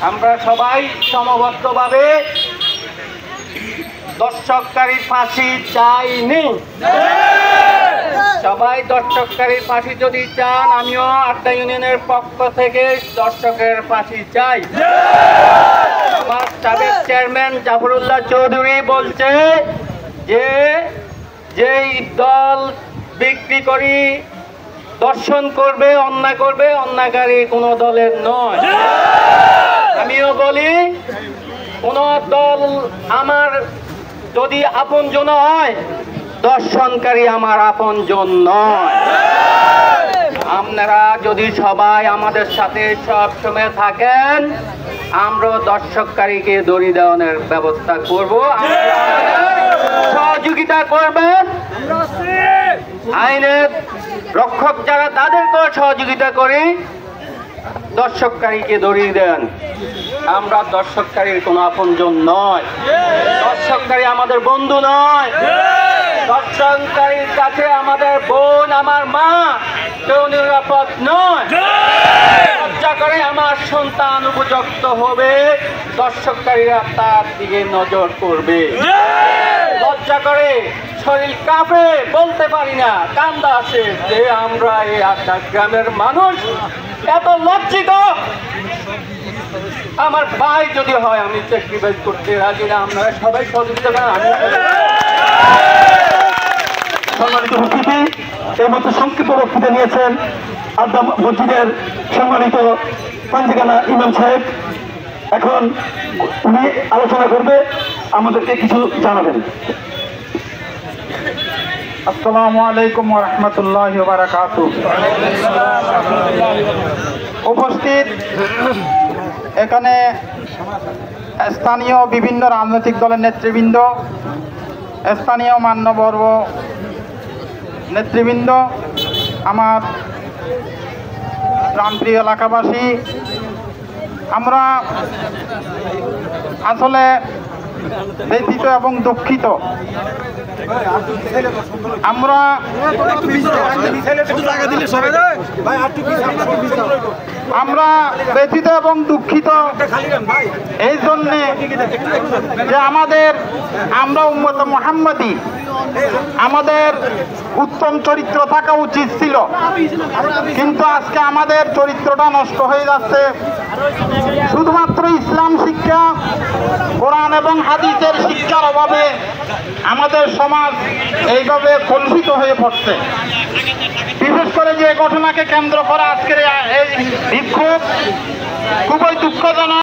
আমরা সবাই সমবদ্ধভাবে দর্শককারীর ফাঁসি চাইনি। সবাই দর্শককারীর ফাঁসি যদি চান, আমিও আড্ডা ইউনিয়নের পক্ষ থেকে দর্শকের ফাঁসি চাই। আমার সাবেক চেয়ারম্যান জাফরুল্লাহ চৌধুরী বলছে যে যেই দল বিক্রি করি দর্শন করবে, অন্যায় করবে, অন্যায়কারী কোনো দলের নয়। আমিও বলি কোন দল আমার যদি আপনজন হয়, দর্শনকারী আমার আপনজন নয়। আপনারা যদি সবাই আমাদের সাথে সব সময় থাকেন, আমরা দর্শককারীকে দড়ি দেওয়ানোর ব্যবস্থা করব। সহযোগিতা করবেন, আইনের রক্ষক যারা তাদেরকেও সহযোগিতা করি, দর্শককারীকে দড়ি দেন। আমরা দর্শককারীর কোনো আপনজন নয়, দর্শককারী আমাদের বন্ধু নয়। দর্শককারীর কাছে আমাদের বোন, আমার মা কেউ নিরাপদ নয়। লজ্জা করে আমার সন্তান উপযুক্ত হবে, দর্শককারীরা তার দিকে নজর করবে। লজ্জা করে শরীর কাঁপে, বলতে পারি না, কান্দা আসে যে আমরা এই আড্ডা গ্রামের মানুষ এত লজ্জিত। আমার ভাই যদি হয়, আমি স্যাক্রিফাইস করতে রাজি না। আপনারা সবাই সহযোগিতা করেন। সম্মানিত উপস্থিতি, এই মতো সংক্ষিপ্ত বক্তৃতা নিয়েছেন আড্ডা মসজিদের সম্মানিত পাঞ্জিগানা ইমাম সাহেব। এখন উনি আলোচনা করবে, আমাদেরকে কিছু জানাবেন। আসসালামু আলাইকুম ওয়া রাহমাতুল্লাহি ওয়া বারাকাতুহু। উপস্থিত এখানে স্থানীয় বিভিন্ন রাজনৈতিক দলের নেতৃবৃন্দ, স্থানীয় মান্যবর্গ নেতৃবৃন্দ, আমার প্রান্তীয় এলাকাবাসী, আমরা আসলে ব্যথিত এবং দুঃখিত। আমরা ব্যথিত এবং দুঃখিত এই জন্যে যে আমরা উম্মত মুহাম্মাদি, আমাদের উত্তম চরিত্র থাকা উচিত ছিল, কিন্তু আজকে আমাদের চরিত্রটা নষ্ট হয়ে যাচ্ছে। শুধুমাত্র ইসলাম শিক্ষা, কোরআন এবং হাদিসের শিক্ষার অভাবে আমাদের সমাজ এইভাবে কলুষিত হয়ে পড়ছে। বিশেষ করে যে ঘটনাকে কেন্দ্র করে আজকের এই বিক্ষোভ খুবই দুঃখজনক।